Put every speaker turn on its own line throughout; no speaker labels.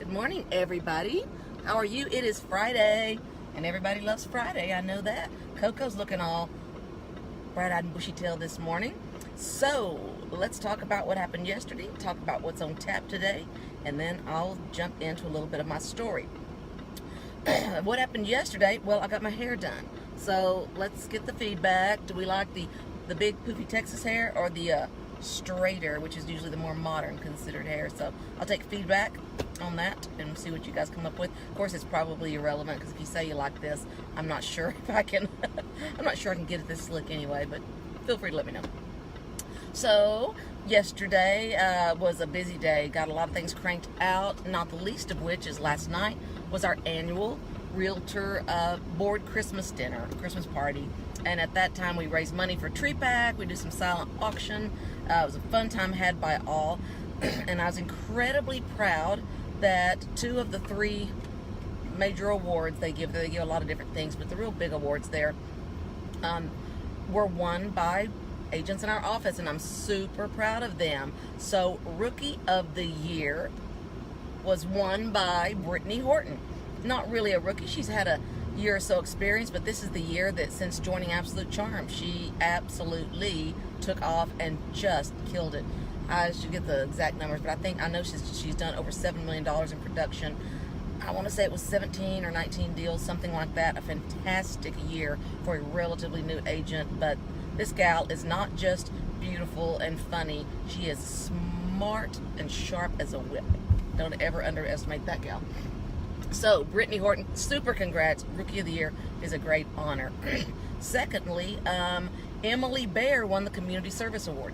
Good morning, everybody. How are you? It is Friday, and everybody loves Friday. I know that. Coco's looking all bright-eyed and bushy-tailed this morning. So, let's talk about what happened yesterday, talk about what's on tap today, and then I'll jump into a little bit of my story. What happened yesterday? Well, I got my hair done. So, let's get the feedback. Do we like the big poofy Texas hair or the straighter, which is usually the more modern considered hair? So I'll take feedback on that and see what you guys come up with. Of course, it's probably irrelevant because if you say you like this, I'm not sure if I can I'm not sure I can get it this slick anyway, but feel free to let me know. So yesterday was a busy day. Got a lot of things cranked out, not the least of which is last night was our annual Realtor board Christmas dinner, Christmas party. And at that time, we raised money for Tree Pack. We did some silent auction. It was a fun time had by all. And I was incredibly proud that 2 of the 3 major awards they give a lot of different things, but the real big awards there were won by agents in our office, and I'm super proud of them. So, Rookie of the Year was won by Brittany Horton. Not really a rookie. She's had a year or so experience, but this is the year that since joining Absolute Charm, she absolutely took off and just killed it. I should get the exact numbers, but I know she's done over $7 million in production. I want to say it was 17 or 19 deals, something like that. A fantastic year for a relatively new agent, but this gal is not just beautiful and funny. She is smart and sharp as a whip. Don't ever underestimate that gal. So, Brittany Horton, super congrats. Rookie of the Year is a great honor. Secondly, Emily Bear won the Community Service Award.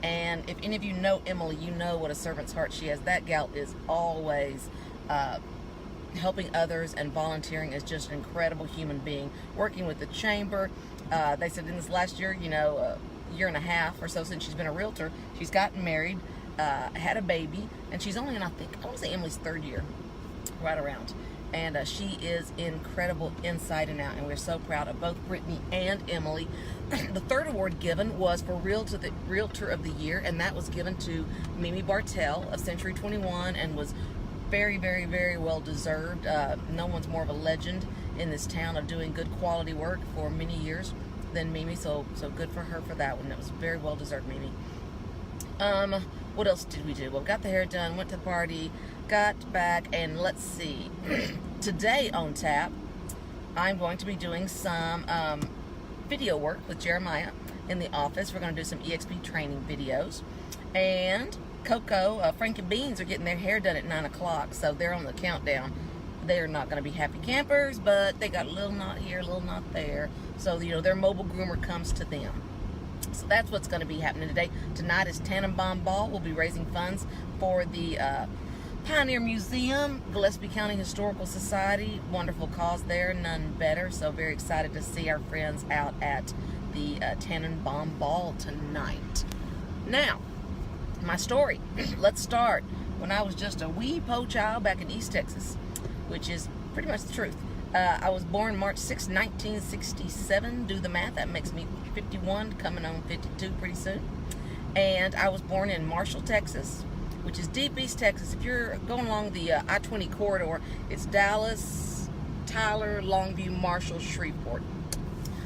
And if any of you know Emily, you know what a servant's heart she has. That gal is always helping others and volunteering, is just an incredible human being. Working with the chamber. They said in this last year, a year and a half or so since she's been a realtor, she's gotten married, had a baby, and she's only in, I want to say Emily's 3rd year. Right around, and she is incredible inside and out, and we're so proud of both Brittany and Emily. The 3rd award given was for Realtor of the Year, and that was given to Mimi Bartell of Century 21, and was very, very, very well deserved. No one's more of a legend in this town of doing good quality work for many years than Mimi, so good for her for that one. It was very well deserved, Mimi. What else did we do? Well, got the hair done, went to the party, got back, and let's see. Today on tap, I'm going to be doing some video work with Jeremiah in the office. We're going to do some EXP training videos. And Coco, Frank and Beans are getting their hair done at 9 o'clock, so they're on the countdown. They're not going to be happy campers, but they got a little knot here, a little knot there. So, their mobile groomer comes to them. So that's what's going to be happening today. Tonight is Tannenbaum Ball. We'll be raising funds for the Pioneer Museum, Gillespie County Historical Society. Wonderful cause there, none better. So very excited to see our friends out at the Tannenbaum Ball tonight. Now, my story. Let's start when I was just a wee po child back in East Texas, which is pretty much the truth. I was born March 6, 1967. Do the math. That makes me 51, coming on 52 pretty soon. And I was born in Marshall, Texas, which is deep East Texas. If you're going along the I-20 corridor, it's Dallas, Tyler, Longview, Marshall, Shreveport.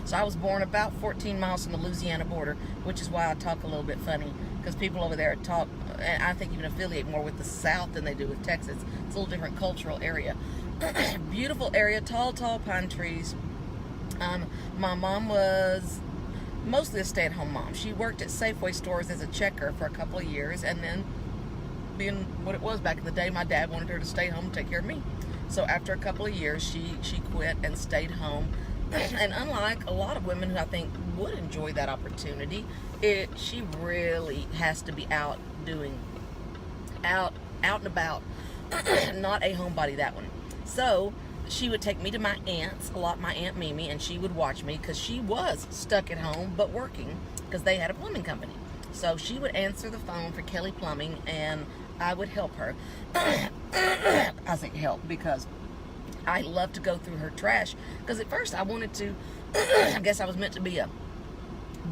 So I was born about 14 miles from the Louisiana border, which is why I talk a little bit funny, because people over there talk, and I think even affiliate more with the South than they do with Texas. It's a little different cultural area. Beautiful area, tall pine trees. My mom was mostly a stay-at-home mom. She worked at Safeway stores as a checker for a couple of years, and then, being what it was back in the day, my dad wanted her to stay home and take care of me. So after a couple of years, she quit and stayed home. And unlike a lot of women who I think would enjoy that opportunity, she really has to be out and about. Not a homebody, that one. So she would take me to my aunt's, a lot, my Aunt Mimi, and she would watch me because she was stuck at home but working because they had a plumbing company. So she would answer the phone for Kelly Plumbing, and I would help her. I say help because I love to go through her trash, because at first I wanted to, I guess I was meant to be a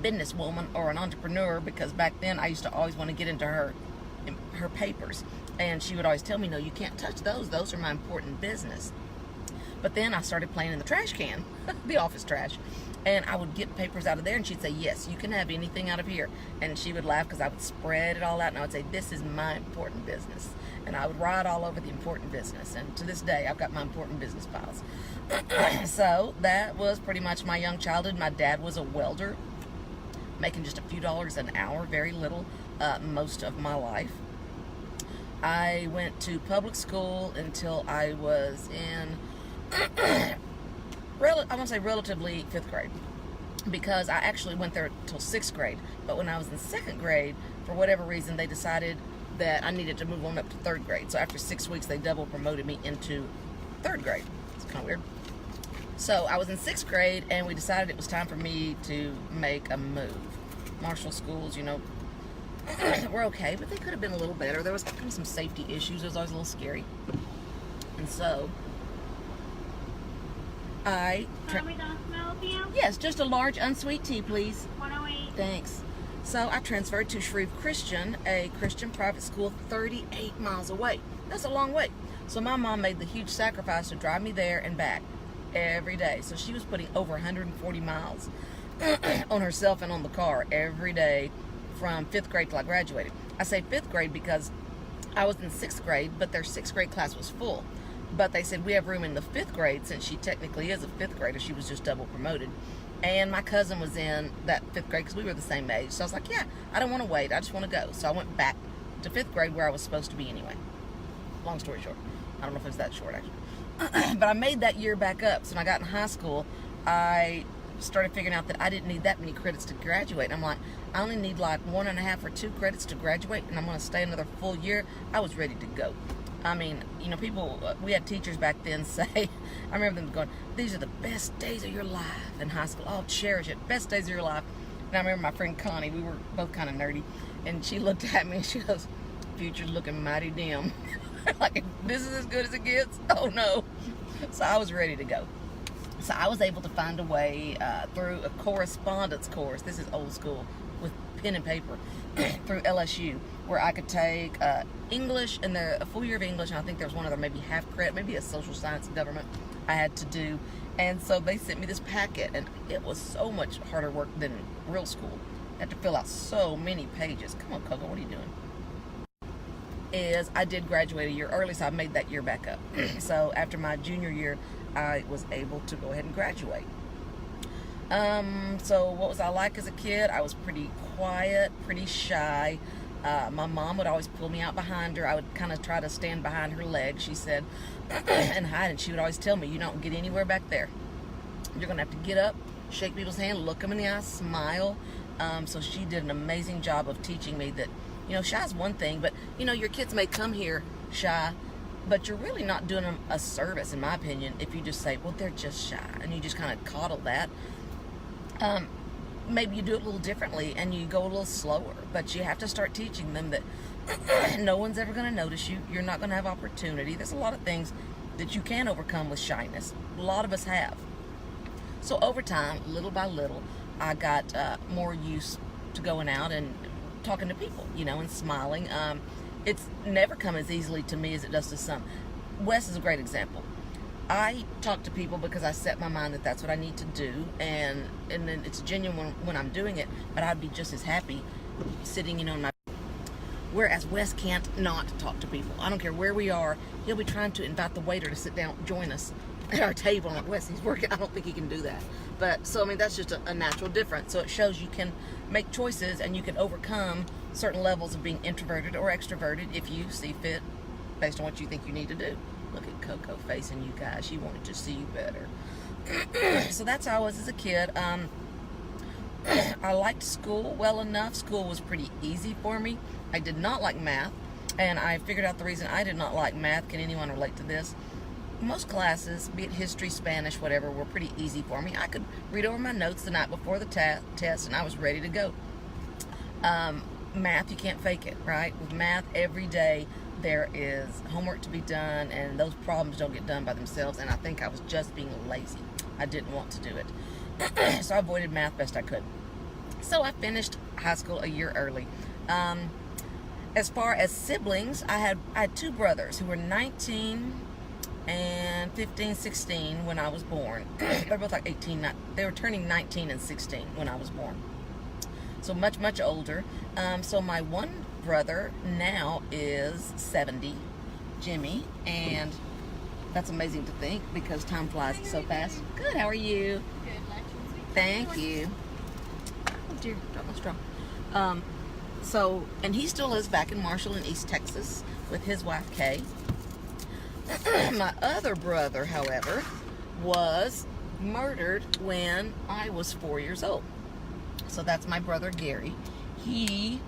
businesswoman or an entrepreneur, because back then I used to always want to get into her papers. And she would always tell me, no, you can't touch those. Those are my important business. But then I started playing in the trash can, the office trash. And I would get papers out of there, and she'd say, yes, you can have anything out of here. And she would laugh because I would spread it all out, and I would say, this is my important business. And I would write all over the important business. And to this day, I've got my important business files. So that was pretty much my young childhood. My dad was a welder, making just a few dollars an hour, very little, most of my life. I went to public school until I was in, I want to say relatively 5th grade, because I actually went there till 6th grade. But when I was in 2nd grade, for whatever reason, they decided that I needed to move on up to 3rd grade. So after 6 weeks, they double promoted me into 3rd grade. It's kind of weird. So I was in 6th grade, and we decided it was time for me to make a move. Marshall schools, you know, were okay, but they could have been a little better. There was kind of some safety issues. It was always a little scary. And so yes, just a large unsweet tea, please. 108. Thanks. So I transferred to Shreve Christian, a Christian private school 38 miles away. That's a long way. So my mom made the huge sacrifice to drive me there and back every day. So she was putting over 140 miles on herself and on the car every day from 5th grade till I graduated. I say 5th grade because I was in 6th grade, but their 6th grade class was full. But they said we have room in the 5th grade, since she technically is a 5th grader. She was just double promoted. And my cousin was in that 5th grade because we were the same age. So I was like, yeah, I don't want to wait. I just want to go. So I went back to 5th grade where I was supposed to be anyway. Long story short. I don't know if it's that short, actually. But I made that year back up. So when I got in high school, I started figuring out that I didn't need that many credits to graduate. I'm like, I only need like 1.5 or 2 credits to graduate, and I'm going to stay another full year. I was ready to go. I mean, you know, people, we had teachers back then say, I remember them going, these are the best days of your life in high school. Oh, cherish it. Best days of your life. And I remember my friend Connie, we were both kind of nerdy, and she looked at me and she goes, future's looking mighty dim. Like, this is as good as it gets? Oh, no. So I was ready to go. So I was able to find a way through a correspondence course. This is old school, with pen and paper, through LSU, where I could take English, and a full year of English, and I think there was one other, maybe half credit, maybe a social science and government I had to do. And so they sent me this packet, and it was so much harder work than real school. I had to fill out so many pages. Come on, Coco, what are you doing? Is I did graduate a year early, so I made that year back up. So after my junior year, I was able to go ahead and graduate. So what was I like as a kid? I was pretty quiet, pretty shy. My mom would always pull me out behind her. I would kind of try to stand behind her leg, she said, and hide. And she would always tell me, you don't get anywhere back there. You're going to have to get up, shake people's hand, look them in the eye, smile. So she did an amazing job of teaching me that, you know, shy is one thing, but, you know, your kids may come here shy, but you're really not doing them a service, in my opinion, if you just say, well, they're just shy, and you just kind of coddle that. Maybe you do it a little differently, and you go a little slower, but you have to start teaching them that no one's ever going to notice you. You're not going to have opportunity. There's a lot of things that you can overcome with shyness. A lot of us have. So over time, little by little, I got more used to going out and talking to people, you know, and smiling. It's never come as easily to me as it does to some. Wes is a great example. I talk to people because I set my mind that that's what I need to do, and then it's genuine when I'm doing it, but I'd be just as happy sitting, you know, in my... Whereas Wes can't not talk to people. I don't care where we are. He'll be trying to invite the waiter to sit down, join us at our table. I'm like, Wes, he's working. I don't think he can do that. But, so, I mean, that's just a natural difference. So it shows you can make choices, and you can overcome certain levels of being introverted or extroverted if you see fit based on what you think you need to do. Look at Coco facing you guys. She wanted to see you better. So that's how I was as a kid. I liked school well enough. School was pretty easy for me. I did not like math, and I figured out the reason I did not like math. Can anyone relate to this? Most classes, be it history, Spanish, whatever, were pretty easy for me. I could read over my notes the night before the test, and I was ready to go. Math, you can't fake it, right? With math, every day there is homework to be done, and those problems don't get done by themselves, and I think I was just being lazy. I didn't want to do it. So I avoided math best I could. So I finished high school a year early. As far as siblings, I had two brothers who were 19 and 15, 16 when I was born. They're both like 18. They were turning 19 and 16 when I was born. So much, much older. So my one brother now is 70, Jimmy, and that's amazing to think because time flies so fast. Good, how are you?
Good,
Thank you. Oh dear, dropped my straw. So, and he still lives back in Marshall in East Texas with his wife, Kay. My other brother, however, was murdered when I was 4 years old. So that's my brother, Gary. He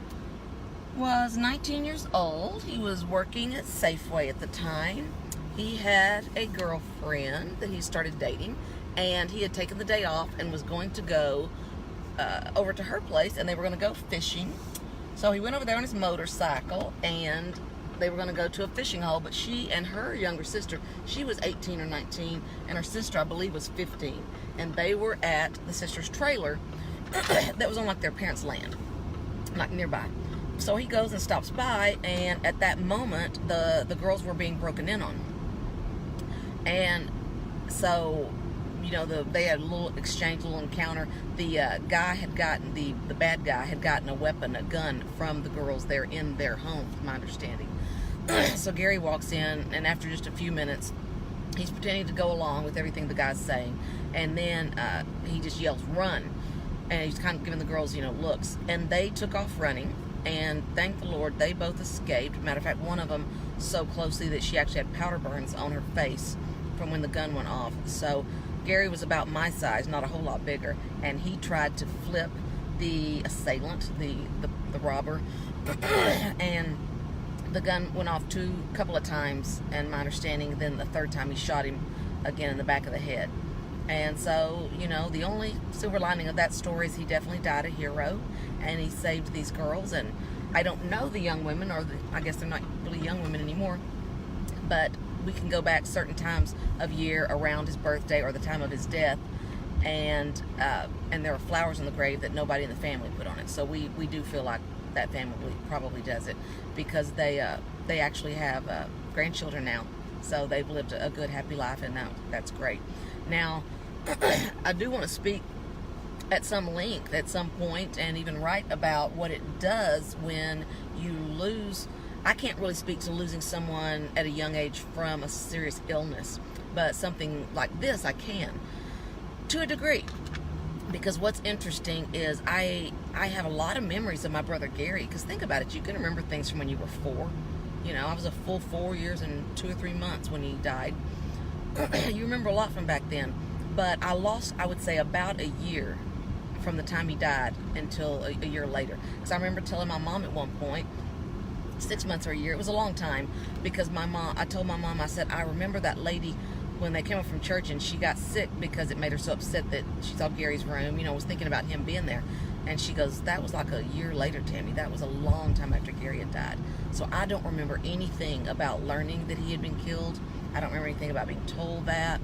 was 19 years old. He was working at Safeway at the time. He had a girlfriend that he started dating, and he had taken the day off and was going to go over to her place, and they were going to go fishing. So he went over there on his motorcycle, and they were going to go to a fishing hole, but she and her younger sister, she was 18 or 19, and her sister, I believe, was 15. And they were at the sister's trailer that was on, like, their parents' land, like, nearby. So he goes and stops by, and at that moment, the girls were being broken in on. And so, you know, they had a little exchange, a little encounter. The guy had gotten, the bad guy had gotten a weapon, a gun, from the girls there in their home, from my understanding. So Gary walks in, and after just a few minutes, he's pretending to go along with everything the guy's saying, and then he just yells, "Run!" And he's kind of giving the girls, you know, looks. And they took off running, and thank the Lord, they both escaped. Matter of fact, one of them so closely that she actually had powder burns on her face from when the gun went off. So Gary was about my size, not a whole lot bigger, and he tried to flip the assailant, the robber, and the gun went off a couple of times, and my understanding, then the third time he shot him again in the back of the head. And so, you know, the only silver lining of that story is he definitely died a hero, and he saved these girls. And I don't know the young women, or I guess they're not really young women anymore, but we can go back certain times of year around his birthday or the time of his death, and there are flowers on the grave that nobody in the family put on it. So we do feel like that family probably does it, because they actually have grandchildren now, so they've lived a good, happy life, and that's great. Now, I do want to speak at some length at some point, and even write about what it does when you lose. I can't really speak to losing someone at a young age from a serious illness, but something like this I can, to a degree. Because what's interesting is I have a lot of memories of my brother Gary, because think about it, you can remember things from when you were 4. You know, I was a full 4 years and 2 or 3 months when he died. You remember a lot from back then. But I lost, I would say, about a year from the time he died until a year later. Because I remember telling my mom at one point, 6 months or a year, it was a long time, because I told my mom, I said, I remember that lady when they came up from church and she got sick because it made her so upset that she saw Gary's room, you know, was thinking about him being there. And she goes, that was like a year later, Tammy. That was a long time after Gary had died. So I don't remember anything about learning that he had been killed. I don't remember anything about being told that.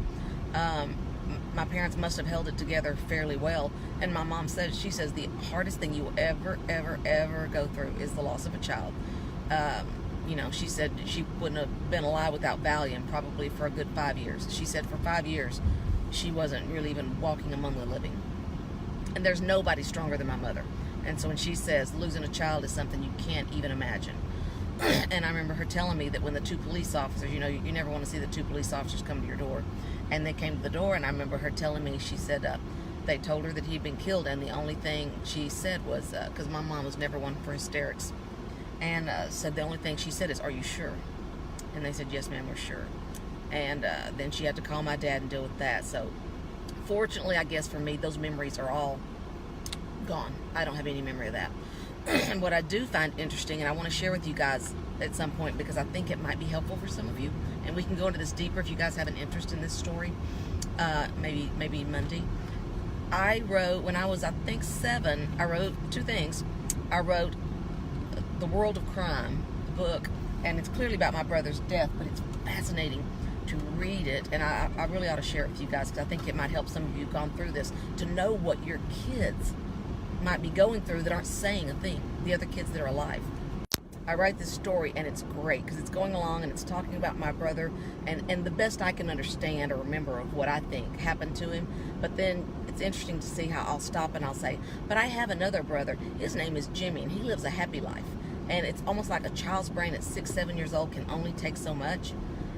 My parents must have held it together fairly well. And my mom said, she says, the hardest thing you will ever, ever, ever go through is the loss of a child. You know, she said she wouldn't have been alive without Valium probably for a good 5 years. She said for 5 years, she wasn't really even walking among the living. And there's nobody stronger than my mother. And so when she says losing a child is something you can't even imagine. And I remember her telling me that when the 2 police officers, you know, you never want to see the 2 police officers come to your door. And they came to the door, and I remember her telling me, she said they told her that he'd been killed, and the only thing she said was, because my mom was never one for hysterics, and said the only thing she said is, "Are you sure?" And they said, "Yes, ma'am, we're sure." And then she had to call my dad and deal with that. So fortunately, I guess for me, those memories are all gone. I don't have any memory of that. And what I do find interesting, and I want to share with you guys at some point, because I think it might be helpful for some of you, and we can go into this deeper if you guys have an interest in this story, maybe Monday. I wrote, when I was, I think, 7, I wrote 2 things. I wrote The World of Crime book, and it's clearly about my brother's death, but it's fascinating to read it, and I really ought to share it with you guys, because I think it might help some of you who've gone through this to know what your kids might be going through that aren't saying a thing, the other kids that are alive. I write this story, and it's great because it's going along and it's talking about my brother and the best I can understand or remember of what I think happened to him. But then it's interesting to see how I'll stop and I'll say, but I have another brother. His name is Jimmy, and he lives a happy life. And it's almost like a child's brain at 6, 7 years old can only take so much.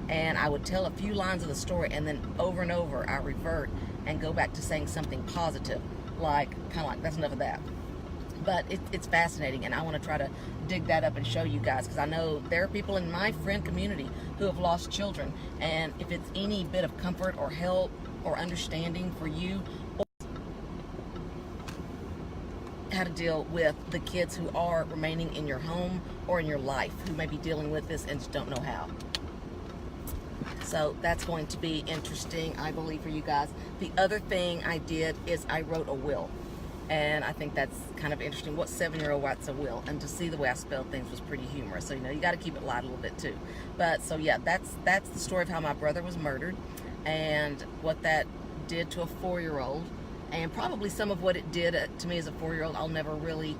And I would tell a few lines of the story, and then over and over I revert and go back to saying something positive, like kind of like that's enough of that. But it's fascinating, and I want to try to dig that up and show you guys, because I know there are people in my friend community who have lost children, and if it's any bit of comfort or help or understanding for you, how to deal with the kids who are remaining in your home or in your life who may be dealing with this and just don't know how. So that's going to be interesting, I believe, for you guys. The other thing I did is I wrote a will. And I think that's kind of interesting. What 7-year-old writes a will? And to see the way I spelled things was pretty humorous. So, you know, you got to keep it light a little bit too. But so yeah, that's the story of how my brother was murdered and what that did to a 4-year-old, and probably some of what it did to me as a 4-year-old I'll never really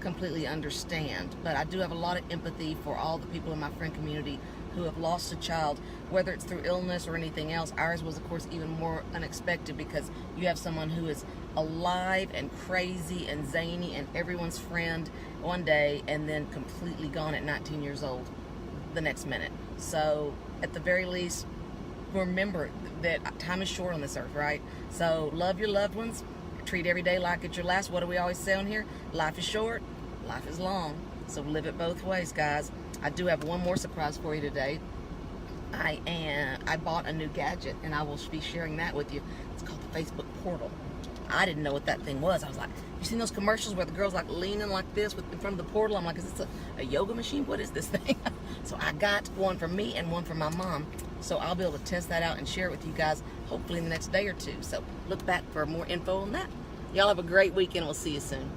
completely understand. But I do have a lot of empathy for all the people in my friend community who have lost a child, whether it's through illness or anything else. Ours was, of course, even more unexpected because you have someone who is alive and crazy and zany and everyone's friend one day, and then completely gone at 19 years old the next minute. So at the very least, remember that time is short on this earth, right? So love your loved ones, treat every day like it's your last. What do we always say on here? Life is short, life is long. So live it both ways, guys. I do have one more surprise for you today. I bought a new gadget, and I will be sharing that with you. It's called the Facebook Portal. I didn't know what that thing was. I was like, you seen those commercials where the girl's like leaning like this in front of the portal? I'm like, is this a yoga machine? What is this thing? So I got one for me and one for my mom. So I'll be able to test that out and share it with you guys hopefully in the next day or two. So look back for more info on that. Y'all have a great weekend. We'll see you soon.